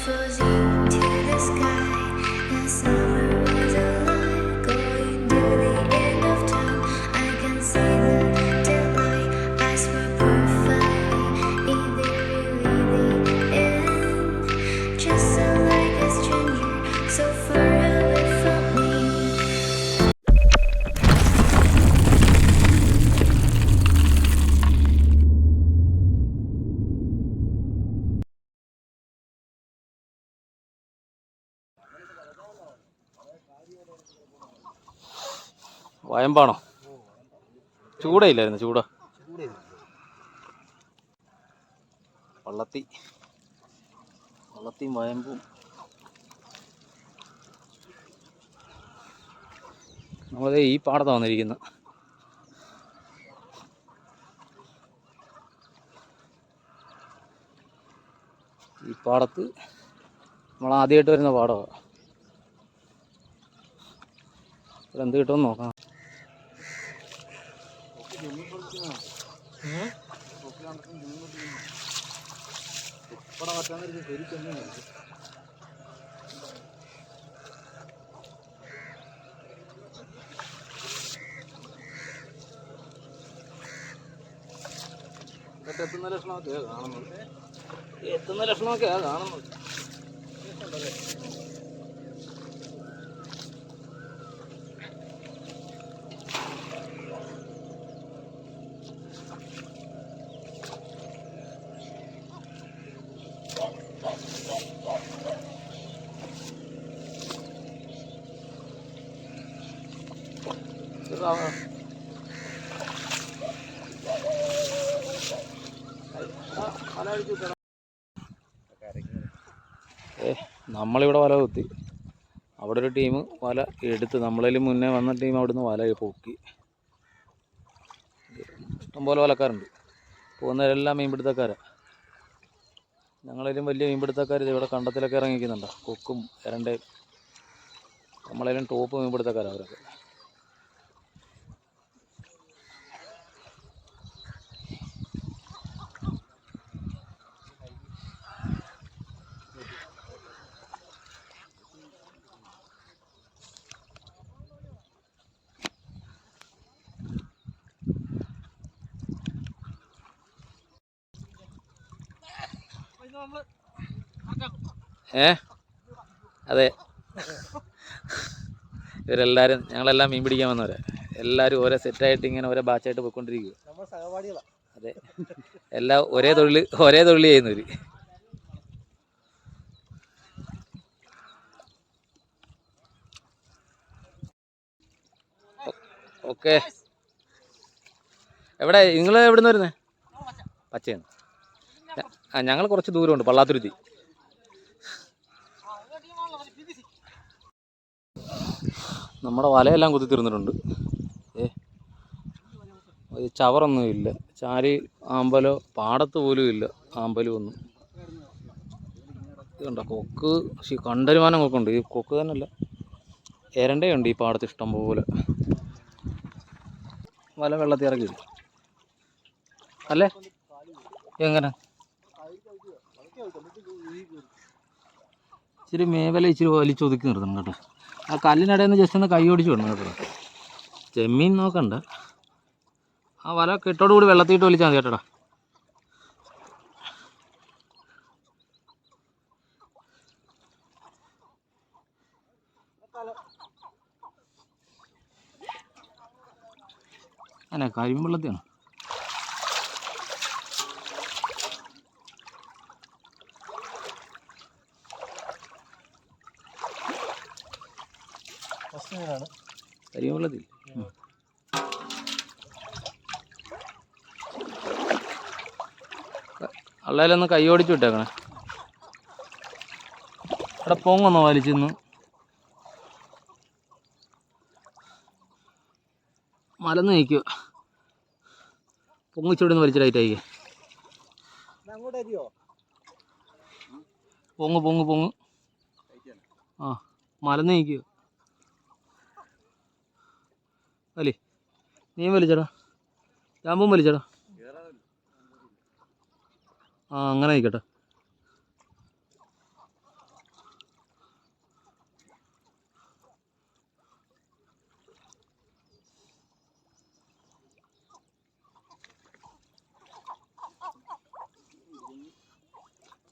frozen to the sky. The summer was alive, going to the end of time. I can see the daylight. Eyes were perfectly in the really the end. Just so like a stranger, so far away from me. വയമ്പാണോ? ചൂടയില്ലായിരുന്നു? വള്ളത്തിയും വയമ്പും. നമ്മളത് ഈ പാടത്താണ് വന്നിരിക്കുന്നത്. ഈ പാടത്ത് നമ്മൾ ആദ്യമായിട്ട് വരുന്ന പാടമാണ്. ഇവിടെ എന്ത് കിട്ടുമെന്ന് നോക്കാം. എത്തുന്ന ലക്ഷണമൊക്കെയാ കാണുന്നത്. നമ്മളിവിടെ വല കുത്തി, അവിടെ ഒരു ടീം വല എടുത്ത്, നമ്മളതിൽ മുന്നേ വന്ന ടീം അവിടുന്ന് വല പൊക്കി. ഇഷ്ടംപോലെ വലക്കാരുണ്ട്. പോകുന്നവരെല്ലാം മീൻപിടുത്തക്കാരാണ്. ഞങ്ങളതിലും വലിയ മീൻപിടുത്തക്കാർ ഇവിടെ കണ്ടത്തിലൊക്കെ ഇറങ്ങിക്കുന്നുണ്ടോ, കൊക്കും എരണ്ടയും. നമ്മളതിലും ടോപ്പ് മീൻപിടുത്തക്കാരാണ് അവരൊക്കെ. അതെ, ഇവരെല്ലാവരും ഞങ്ങളെല്ലാം മീൻ പിടിക്കാൻ വന്നവരെ. എല്ലാവരും ഓരോ സെറ്റായിട്ട് ഇങ്ങനെ ഓരോ ബാച്ചായിട്ട് പോയിക്കൊണ്ടിരിക്കുക. അതെ, എല്ലാം ഒരേ തൊഴിൽ ചെയ്യുന്നവര്. ഓക്കെ, എവിടെ നിങ്ങൾ എവിടെ നിന്ന് വരുന്നത്? പച്ചയാണ്. ഞങ്ങൾ കുറച്ച് ദൂരമുണ്ട്, പള്ളാത്തുരുത്തി. നമ്മുടെ വലയെല്ലാം കുത്തി തീർന്നിട്ടുണ്ട്. ചവറൊന്നും ഇല്ല, ചാരി ആമ്പലോ പാടത്ത് പോലും ഇല്ല, ആമ്പലും ഒന്നും. ഇതുണ്ടോ കൊക്ക്, കണ്ടരുമാനം കൊക്കുണ്ട്. ഈ കൊക്ക് തന്നെയല്ല, എരണ്ടയുണ്ട് ഈ പാടത്ത് ഇഷ്ടം പോലെ. വല വെള്ളത്തിൽ ഇറക്കിയില്ല അല്ലേ? എങ്ങനെ ഇച്ചിരി മേവല ഇച്ചിരി വലിച്ചൊതുക്കി നിർത്തണം കേട്ടോ. ആ കല്ലിനിടയിൽ നിന്ന് ജസ്റ്റ് ഒന്ന് കൈ ഓടിച്ച് വിടണം കേട്ടോ. ചെമ്മീൻ നോക്കണ്ട, ആ വല കെട്ടോടുകൂടി വെള്ളത്തിയിട്ട് വലിച്ചാൽ മതി കേട്ടോടാ. അല്ല, കരിമ്പെള്ളത്തിയാണ്. കരിമ്പെള്ളത്തിൽ അള്ളയിലൊന്ന് കൈ ഓടിച്ചു വിട്ടേക്കണേ. അവിടെ പൊങ്ങൊന്ന് വലിച്ചിന്ന് മലന്ന് നിൽക്കുക. പൊങ്ങിച്ചോടി ഒന്ന് വലിച്ചിട്ടായിട്ടേ. പൊങ്ങ് ആ മലന്ന് നിൽക്കുക. വലി, നീ വലിച്ചടാ, ജാമ്പും വലിച്ചടാ. ആ അങ്ങനെ നിൽക്കട്ടെ.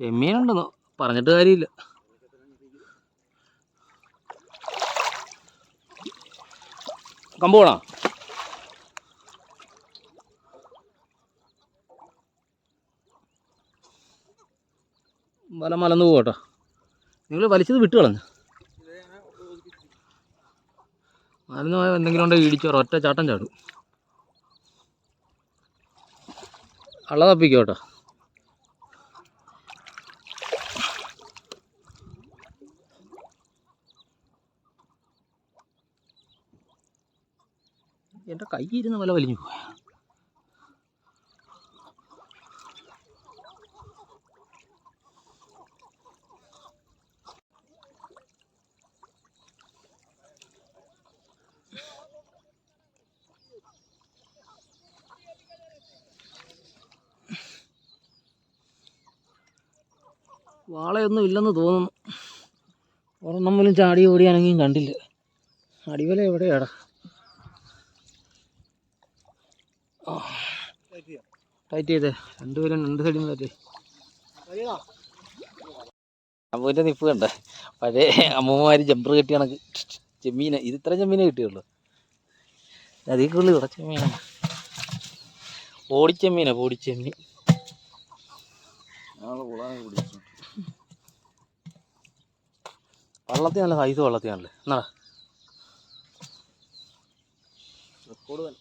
ചെമ്മീനുണ്ടെന്നോ പറഞ്ഞിട്ട് കാര്യമില്ല. കമ്പ് വേണോ? വല മലന്ന് പോകട്ടോ. നിങ്ങൾ വലിച്ചത് വിട്ട് കളഞ്ഞു. മലന്ന് പോയാൽ എന്തെങ്കിലും ഉണ്ടെങ്കിൽ ഇടിച്ചോറ ഒറ്റ ചാട്ടം ചാടും. അള്ള തപ്പിക്കോ കേട്ടോ. എൻ്റെ കൈ ഇരുന്ന് വല വലിഞ്ഞു പോയ. വാളയൊന്നും ഇല്ലെന്ന് തോന്നുന്നു. ഒരെണ്ണം പോലും ചാടി ഓടിയാണെങ്കിലും കണ്ടില്ല. അടിവല എവിടെയാടാ? ടൈറ്റ് ചെയ്തേ. രണ്ടുപേരും രണ്ട് സൈഡിൽ നിന്ന് ടൈറ്റ്. അമ്മൂൻ്റെ നിപ്പ് കണ്ട പഴയ അമ്മൂമ്മമാർ ജമ്പർ കെട്ടി കണക്ക് ചെമ്മീന. ഇത് ഇത്ര ചെമ്മീനെ കിട്ടിയുള്ളൂ. അതിൽ കൂടുതൽ ഇവിടെ ചെമ്മീനാണ്. പൊടിച്ചെമ്മീനാ പൊടിച്ചെമ്മീൻ. വള്ളത്തിൽ നല്ല സൈസ് വള്ളത്തിനാണല്ലേ. എന്നാ റെക്കോർഡ് തന്നെ.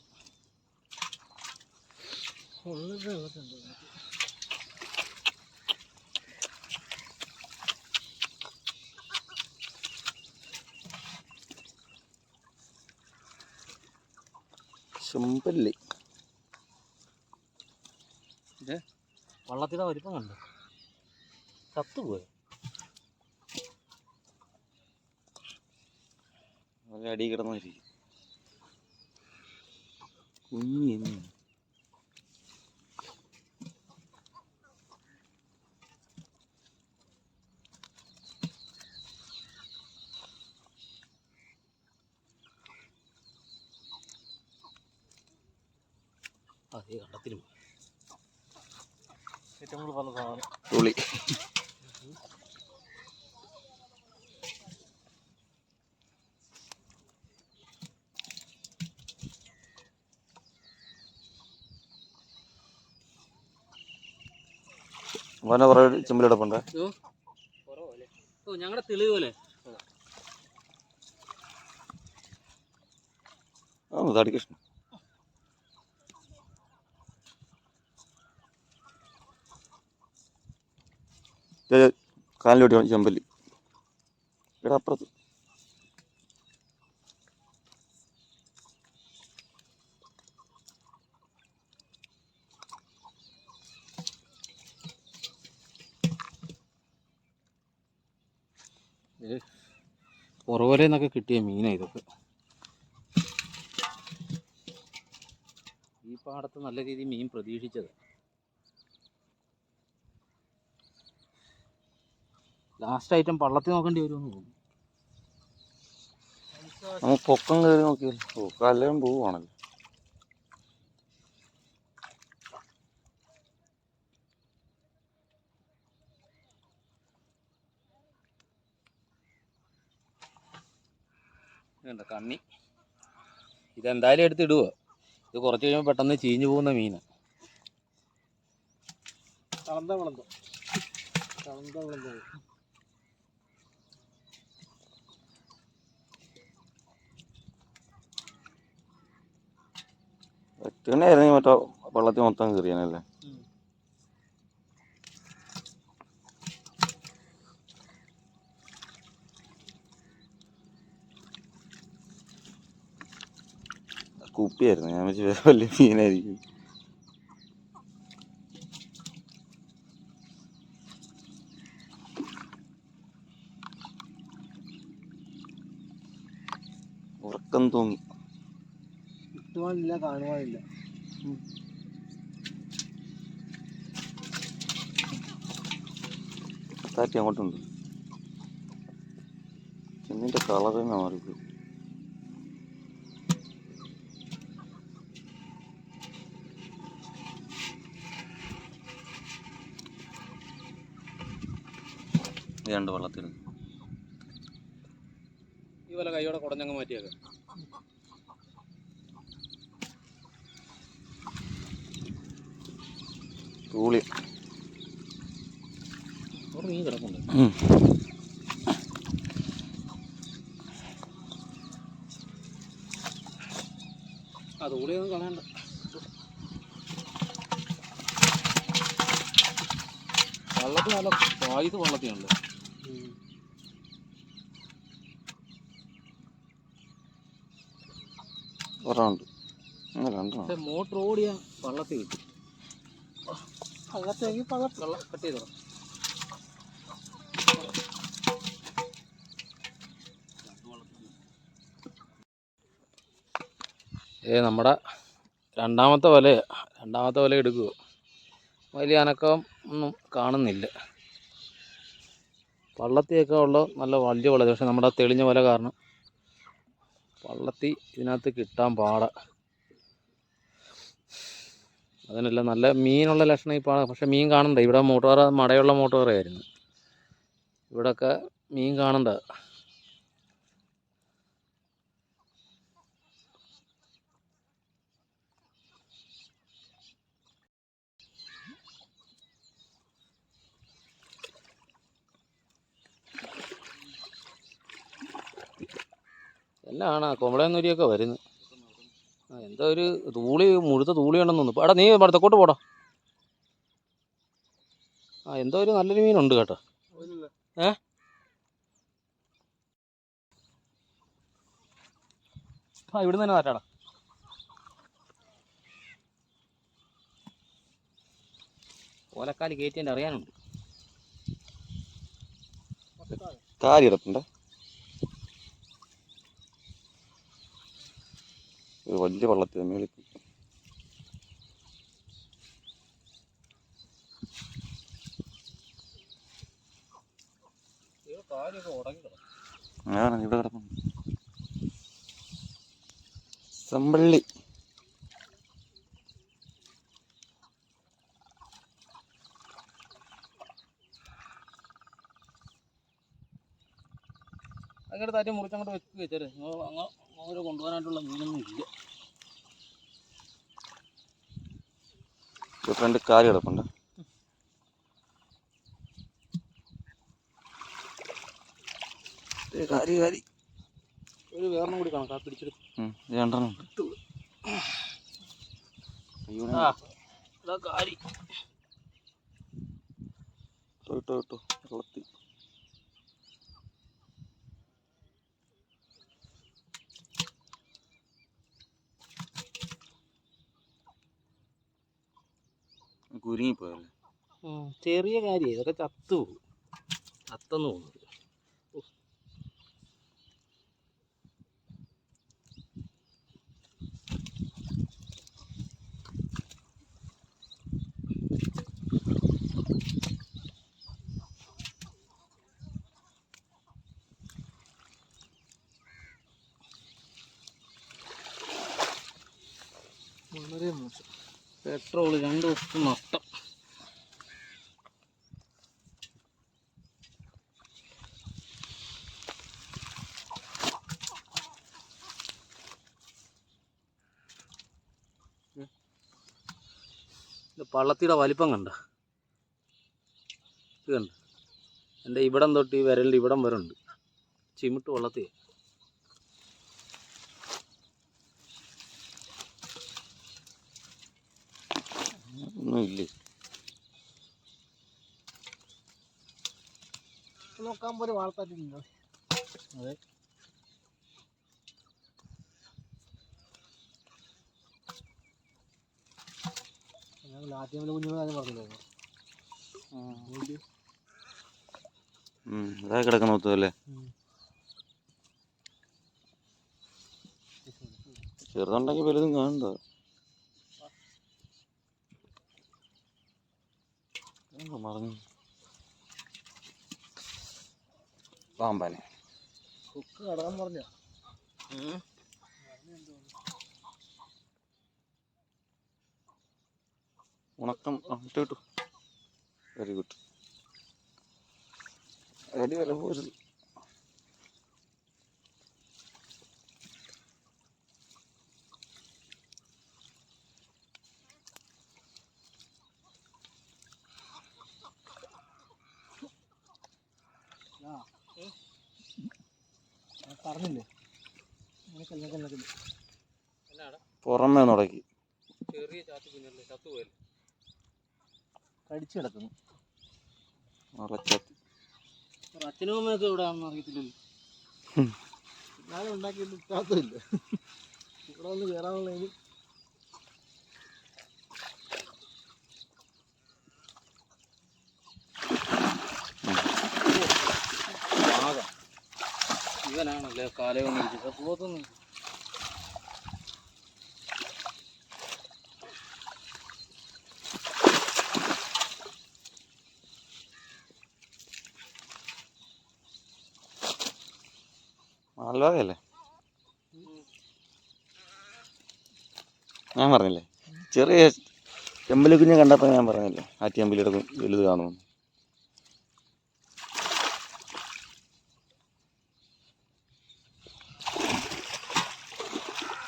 ചെമ്പല്ലി വള്ളത്തിൻ്റെ വലിപ്പം കണ്ടു. ചത്തുപോയി. അടി കിടന്നിരിക്കും കുഞ്ഞി. അതേ കണ്ടത്തിലും ഏറ്റവും കൂടുതൽ പല സാധനം തുളി. ചെമ്പിലെടുപ്പുണ്ട്. ഞങ്ങളുടെ തെളിവ് പോലെ കൃഷ്ണ കാലിലോട്ട് ചെമ്പല്ലി. ഇവിടെ അപ്പുറത്ത് പുറവരെ നിന്നൊക്കെ കിട്ടിയ മീനാണ് ഇതൊക്കെ. ഈ പാടത്ത് നല്ല രീതിയിൽ മീൻ പ്രതീക്ഷിച്ചത്. ലാസ്റ്റ് ഐറ്റം പള്ളത്തിൽ നോക്കേണ്ടി വരുമെന്ന് തോന്നുന്നു. നമുക്ക് പൊക്കം കയറി നോക്കിയല്ലോ. കല്ലം പോവുകയാണല്ലോ. ഇതുണ്ട് കണ്ണി. ഇതെന്തായാലും എടുത്തിടുക. ഇത് കുറച്ച് കഴിയുമ്പോൾ പെട്ടെന്ന് ചീഞ്ഞു പോകുന്ന മീനാണ്. വെട്ടുകണ്ണായിരുന്നെങ്കിൽ മറ്റോ വെള്ളത്തിൽ മൊത്തം കയറിയാനല്ലേ. കുപ്പിയായിരുന്നു. ഞാൻ വെച്ച് വലിയ മീനായിരിക്കും. ഉറക്കം തോന്നി. കിട്ടുവാനില്ല, കാണുവാനില്ല. കാറ്റി അങ്ങോട്ടുണ്ട്. ചെന്നിൻ്റെ കളർ തന്നെ മാറിപ്പോയി. രണ്ട് വെള്ളത്തിൽ ഈ വല കൈയോടെ കുടഞ്ഞങ്ങ് മാറ്റിയേക്കാം. തൂളി മീൻ കിടക്കുന്നുണ്ട്. അത് കൂടിയൊന്നും കളയണ്ട. വള്ളത്തിൽ നല്ല പായത് വള്ളത്തിനുണ്ട്. ഒരെണ്ണമുണ്ട്. പക്ഷെ മോട്ടർ ഓടിയ വള്ളത്തിൽ കിട്ടും. വള്ളത്തേക്ക് വെള്ളം കട്ട് ചെയ്തോ. നമ്മുടെ രണ്ടാമത്തെ വല എടുക്കുക. വലിയ അനക്കം ഒന്നും കാണുന്നില്ല. വള്ളത്തിയൊക്കെ ഉള്ള നല്ല വലിയ വല, പക്ഷെ നമ്മുടെ തെളിഞ്ഞ വല കാരണം വള്ളത്തി ഇതിനകത്ത് കിട്ടാൻ പാട. അതിനല്ല നല്ല മീനുള്ള ലക്ഷണം ഇപ്പോൾ, പക്ഷെ മീൻ കാണണ്ട. ഇവിടെ മോട്ടോറ മടയുള്ള മോട്ടോറായിരുന്നു. ഇവിടെയൊക്കെ മീൻ കാണണ്ട. എല്ലാമാണ് കുമ്പളന്നൂരിയൊക്കെ വരുന്നത്. എന്താ ഒരു തൂളി, മുഴുത്ത തൂളിയുണ്ടെന്ന് തോന്നുന്നു. എടാ നീ തെക്കോട്ട് പോടാ. എന്തോ ഒരു നല്ലൊരു മീനുണ്ട് കേട്ടോ. ഇവിടുന്ന് തന്നെ മാറ്റാടാ. ഓലക്കാല് കയറ്റി എൻ്റെ അറിയാനുണ്ട്. കാരി കിടപ്പുണ്ട്. വലിയ വള്ളത്തിൽ മേളിൽ ഇവിടെ കിടപ്പുണ്ട്. സമ്പള്ളി അങ്ങോട്ട് താറ്റി മുറിച്ചങ്ങോട്ട് വെച്ച് വെച്ചേര്. അങ്ങനെ കൊണ്ടുപോകാനായിട്ടുള്ള മീനൊന്നും ഇല്ല. രണ്ട് കാരി കിടപ്പുണ്ട്. ഒരു വേറെണ്ണം കൂടി കാണാം. പിടിച്ചെടുത്ത് രണ്ടെണ്ണം കാരി ഇട്ടോ വെള്ളത്തി. കുരുങ്ങിപ്പോയല്ലേ. ചെറിയ കാര്യം, ഇതൊക്കെ ചത്തുപോകും. ചത്തെന്ന് തോന്നുന്നു. വളരെ മോശം. പെട്രോൾ 2 ദിവസത്തെ നഷ്ടം. പള്ളത്തിയുടെ വലിപ്പം കണ്ട. ഇത് കണ്ട, എൻ്റെ ഇവിടം തൊട്ട് ഈ വിരലിൻ്റെ ഇവിടം വരെ ഉണ്ട്. ചിമിട്ട് വള്ളത്തിൽ. ഒന്നുമില്ലേ. നോക്കാൻ പോലെ വാർത്താറ്റില്ല. അതെ, അതാ കിടക്കുന്ന ഒത്തല്ലേ. ചെറുതുണ്ടെങ്കിൽ വലുതും കാണണ്ട. മറന്നു പാമ്പാനെ കടക്കാൻ പറഞ്ഞ ഉണക്കം ഇട്ടു. Very good. അടി വില പോരുത്. പറഞ്ഞില്ലേ പുറമേ നുടക്കി ചെറിയ ചാത്തി കുഞ്ഞല്ലേ ചത്തുപോയല്ലേ കടിച്ചു കിടക്കുന്നു. ഉറച്ചത്തി അച്ഛനും അമ്മയൊക്കെ ഇവിടെ ആണെന്ന് അറിയത്തില്ലല്ലോ. ഞാനും ഉണ്ടാക്കിയിട്ട് ചാത്തില്ല. ഇവിടെ വന്ന് കയറാനുള്ളതിന് ഇവനാണല്ലേ കാലയൊന്നും ഇരിച്ചത് പോത്തൊന്നും. മാൽവാകയല്ലേ? ഞാൻ പറഞ്ഞില്ലേ ചെറിയ ചെമ്പലി കുഞ്ഞ് കണ്ടപ്പോൾ ഞാൻ പറഞ്ഞില്ലേ ആ ചെമ്പലിയുടെ വലുത് കാണുമെന്ന്.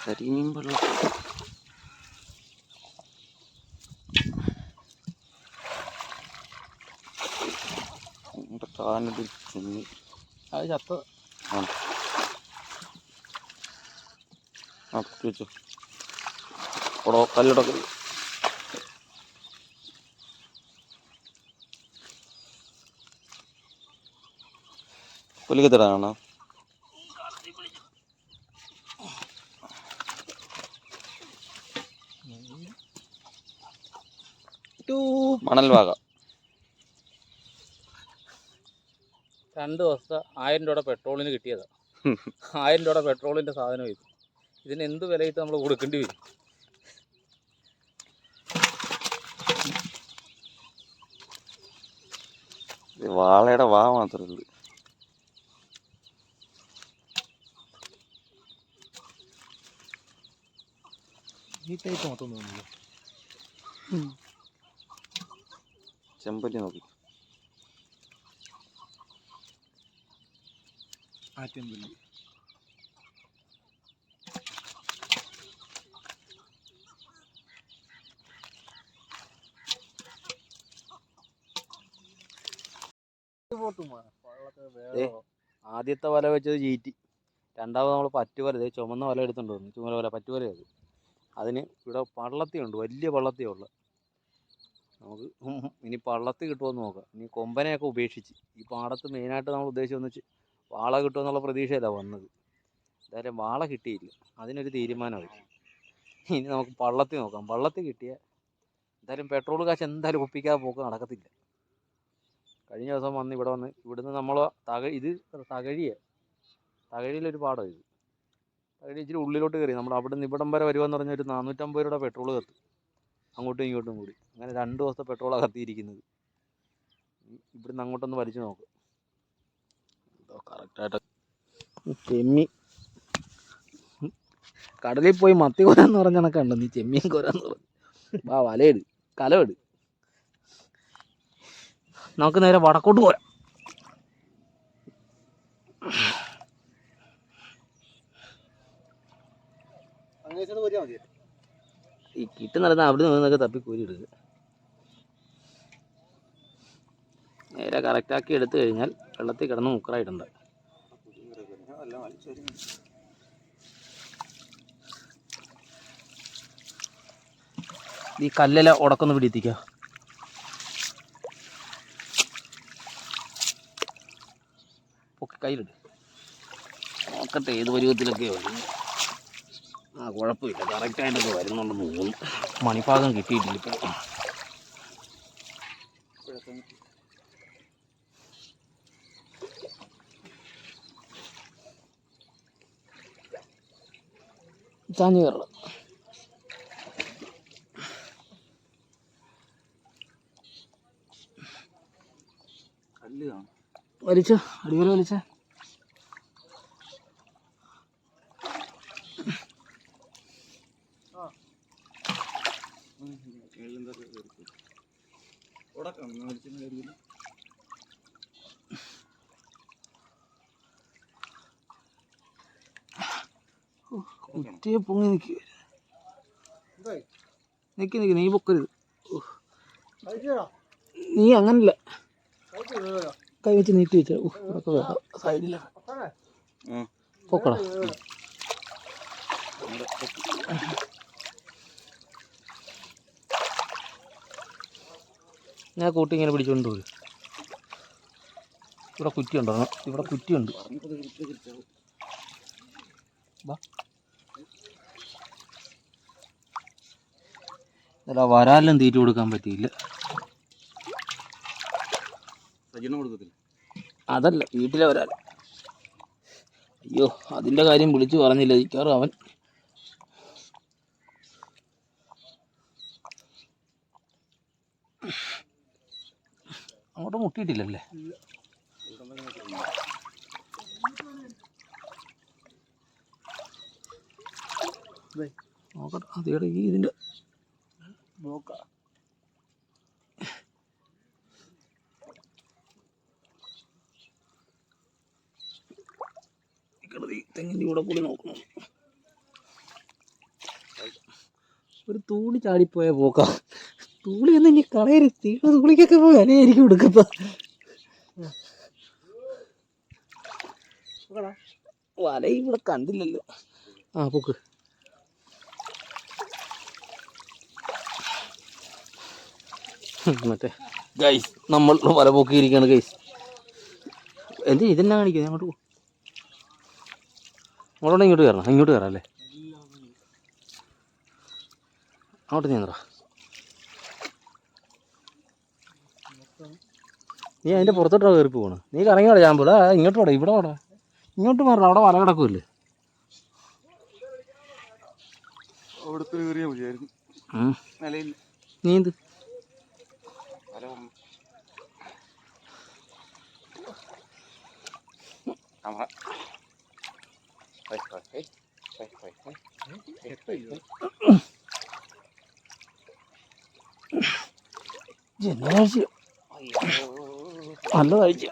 കരിമീൻ വെള്ളം താനൊരു ചെമ്മീൻ അത് ചത്ത ആ വെച്ചു ഓടോ കല്ലിടൊക്കെ പുലിക്കത്തിടാനാണോ? മണൽ വാക 2 ദിവസത്തെ 1000 രൂപയുടെ പെട്രോളിന് കിട്ടിയതാണ്. 1000 രൂപയുടെ പെട്രോളിൻ്റെ സാധനം ഇത്. ഇതിന് എന്ത് വിലയിട്ട് നമ്മൾ കൊടുക്കേണ്ടി വരും? വാളയുടെ വാ മാത്രമേ ഉള്ളൂ. ഈ ടൈപ്പ് മൊത്തം തോന്നുന്നു. ചെമ്പല്ലി നോക്കി ആറ്റമ്പല്ലി ആദ്യത്തെ വല വെച്ചത് ചീറ്റി. രണ്ടാമത് നമ്മൾ പറ്റുവല ചുമന്ന വല എടുത്തുകൊണ്ട് വന്നു. ചുമല വല പറ്റുവല അത്. അതിന് ഇവിടെ പള്ളത്തിയുണ്ട്, വലിയ പള്ളത്തിയുള്ള. നമുക്ക് ഇനി പള്ളത്തി കിട്ടുമെന്ന് നോക്കാം. ഇനി കൊമ്പനെയൊക്കെ ഉപേക്ഷിച്ച് ഈ പാടത്ത് മെയിനായിട്ട് നമ്മൾ ഉദ്ദേശിച്ച് വാള കിട്ടുമെന്നുള്ള പ്രതീക്ഷയിലാണ് വന്നത്. എന്തായാലും വാള കിട്ടിയില്ല. അതിനൊരു തീരുമാനമായി. ഇനി നമുക്ക് പള്ളത്തി നോക്കാം. പള്ളത്തി കിട്ടിയ എന്തായാലും പെട്രോൾ കാശ് എന്തായാലും ഒപ്പിക്കാതെ പോക്ക് നടക്കത്തില്ല. കഴിഞ്ഞ ദിവസം വന്ന് ഇവിടെ വന്ന് ഇവിടുന്ന് നമ്മൾ ഇത് തകഴിയിലൊരു പാടം ഇത്. തകഴി ഇച്ചിരി ഉള്ളിലോട്ട് കയറി. നമ്മൾ അവിടെ നിന്ന് ഇവിടം വരെ വരുമെന്ന് പറഞ്ഞാൽ ഒരു 450 രൂപയുടെ പെട്രോൾ കത്തും, അങ്ങോട്ടും ഇങ്ങോട്ടും കൂടി. അങ്ങനെ 2 ദിവസത്തെ പെട്രോളാണ് കത്തിയിരിക്കുന്നത്. ഇവിടുന്ന് അങ്ങോട്ടൊന്ന് വലിച്ചു നോക്ക്. കറക്റ്റായിട്ട് ചെമ്മീൻ കടലിൽ പോയി മത്തി കൊരാന്ന് പറഞ്ഞ കണക്കുണ്ടോ നീ ചെമ്മീൻ കൊരാന്ന് പറഞ്ഞു. വലയിട്, കലമിട്. നമുക്ക് നേരെ വടക്കോട്ട് പോരാം. ഈ കിട്ടുന്നിടത്ത് അവിടെ നിന്നൊക്കെ തപ്പി കോരി എടുക്കുക. നേരെ കറക്റ്റാക്കി എടുത്തു കഴിഞ്ഞാൽ വെള്ളത്തിൽ കിടന്ന് മുക്കറായിട്ടുണ്ട്. ഈ കല്ലില ഉടക്കൊന്ന് പിടിത്തിക്കുക. പൊക്കി കയ്യിലിട്ട് നോക്കട്ടെ ഏത് പരുവത്തിലൊക്കെ വരുന്നു. കുഴപ്പമില്ല, കറക്റ്റായിട്ടൊക്കെ വരുന്നുണ്ടെന്ന് തോന്നുന്നു. മണിഭാഗം കിട്ടിയിട്ടില്ല ഇപ്പം. ചാഞ്ഞ് കയറണം. വലിച്ച അടിപൊളി വലിച്ച കുറ്റിയെ പൊങ്ങി നിൽക്കുക. നിൽക്കി നീ പൊക്കരുത്. നീ അങ്ങനല്ല, കൈ വെച്ച് നീട്ടി വെച്ച സൈഡില പൊക്കടാ. ഞാൻ കൂട്ടി ഇങ്ങനെ പിടിച്ചുകൊണ്ട് പോരും. ഇവിടെ കുറ്റിയുണ്ടോ? ഇവിടെ കുറ്റിയുണ്ട്. അല്ല, വരാലും തീറ്റ കൊടുക്കാൻ പറ്റിയില്ല. അതല്ല, വീട്ടിലെ വരാൽ. അയ്യോ, അതിൻ്റെ കാര്യം വിളിച്ചു പറഞ്ഞില്ല. ഇരിക്കാറും അവൻ അങ്ങോട്ട് മുട്ടിയിട്ടില്ലല്ലേ? നോക്കട്ടെ. അതേടെ ഈ ഇതിൻ്റെ ബ്ലോക്കാ. തെങ്ങിൻ്റെ കൂടെ കൂടി നോക്കണം. ഒരു തൂളി ചാടിപ്പോയ പോക്ക. തൂളി ഒന്നും ഇനി കളയരുത്. തീർന്ന തൂളിക്കൊക്കെ പോയി വിലയായിരിക്കും എടുക്കപ്പ. വല ഇവിടെ കണ്ടില്ലല്ലോ. ആ പൊക്ക്. മറ്റേ ഗൈസ്, നമ്മൾ വല പൊക്കിയിരിക്കുകയാണ് ഗൈസ്. എന്ത് ഇതെന്നാ കാണിക്കുന്നത്? അങ്ങോട്ട് പോ. അങ്ങോട്ട് ഇങ്ങോട്ട് കയറണം. ഇങ്ങോട്ട് കയറാം അല്ലേ? അങ്ങോട്ട് നീന്തറ. നീ അതിൻ്റെ പുറത്തോട്ടാ കയറി പോകണം. നീ കറങ്ങി വേടാ. ഞാൻ പോടാ. ഇങ്ങോട്ട് വേടാ. ഇവിടെ വേടാ. ഇങ്ങോട്ട് മാറണം. അവിടെ വല കിടക്കുമല്ലേ? നീന്ത്. ജനാഴ്ച നല്ല കാഴ്ച.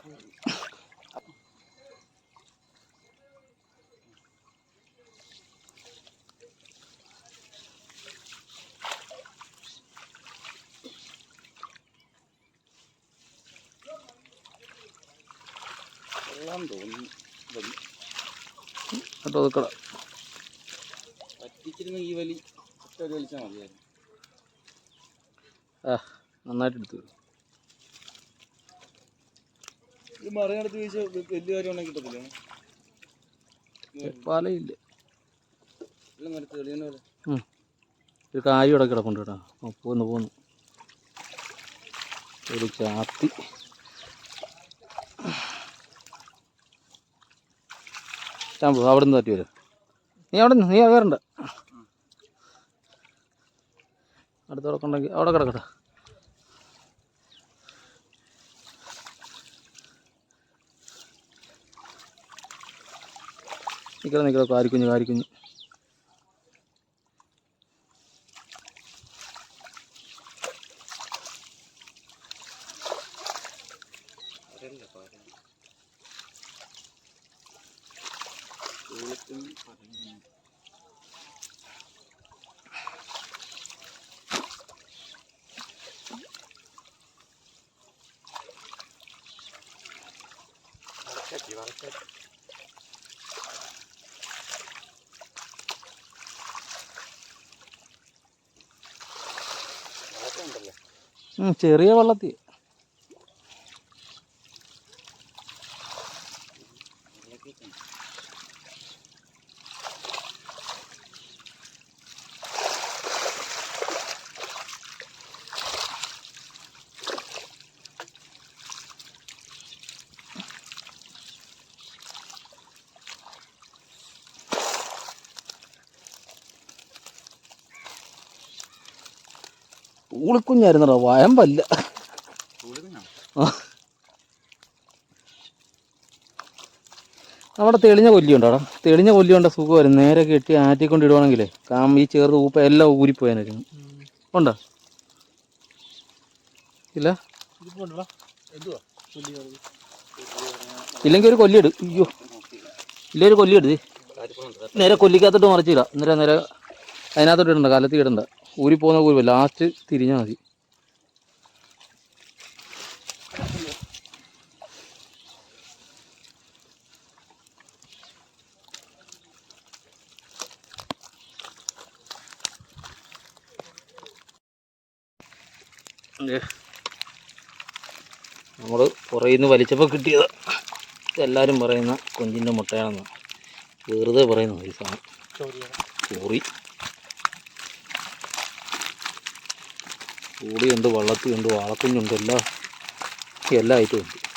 കേട്ടോ നിൽക്കട. പറ്റിച്ചിരുന്ന ഈ വലി വലിച്ചാൽ മതിയായിരുന്നു. ആ, നന്നായിട്ട് എടുത്തു. ഇത് മറികടത്ത് വീഴ്ച വലിയ കാര്യം ഉണ്ടെങ്കിൽ കിട്ടത്തില്ല. പാലയില്ല. ഒരു കാര്യം ഇവിടെ കിടപ്പുണ്ട് കേട്ടോ. പോന്നു ഒരു ചാത്തി. ഞാൻ പോകും. അവിടെ നിന്ന് തട്ടി വരും. നീ കയറണ്ട. അടുത്തോടൊക്കെ ഉണ്ടെങ്കിൽ അവിടെ കിടക്കട്ടെ. നിൽക്കണം കാരിക്കുഞ്ഞ്. ചെറിയ വള്ളത്തിൽ ൂളിക്കുഞ്ഞായിരുന്നോ? വയമ്പല്ല. അവിടെ തെളിഞ്ഞ കൊല്ലിയുണ്ടോ? തെളിഞ്ഞ കൊല്ലിയുണ്ട സുഖമായിരുന്നു. നേരെ കെട്ടി ആറ്റിക്കൊണ്ടിടുവാണെങ്കിലേ ഈ ചേർത്ത് ഊപ്പ എല്ലാം ഊരിപ്പോയാനായിരുന്നു. ഉണ്ടോ? ഇല്ല, ഇല്ലെങ്കിൽ ഒരു കൊല്ലിയെടു. അയ്യോ, ഇല്ല, ഒരു കൊല്ലിയെടുത്ത് നേരെ കൊല്ലിക്കകത്തോട്ട് മറിച്ചില്ല, നേരെ അതിനകത്തോട്ട് ഇടണ്ട, കാലത്ത് ഇടണ്ട, ഊരി പോകുന്ന ഊരി ലാസ്റ്റ് തിരിഞ്ഞാൽ മതി. നമ്മൾ പുറയിൽ നിന്ന് വലിച്ചപ്പോൾ കിട്ടിയത് എല്ലാവരും പറയുന്ന കൊഞ്ചിൻ്റെ മുട്ടയാണെന്ന്, വെറുതെ പറയുന്നത് ഈ സാധനം. ചോറി കൂടിയുണ്ട്, വള്ളത്തിയുണ്ട്, വാളക്കുഞ്ഞുണ്ട്, എല്ലാ ഐറ്റവും ഉണ്ട്.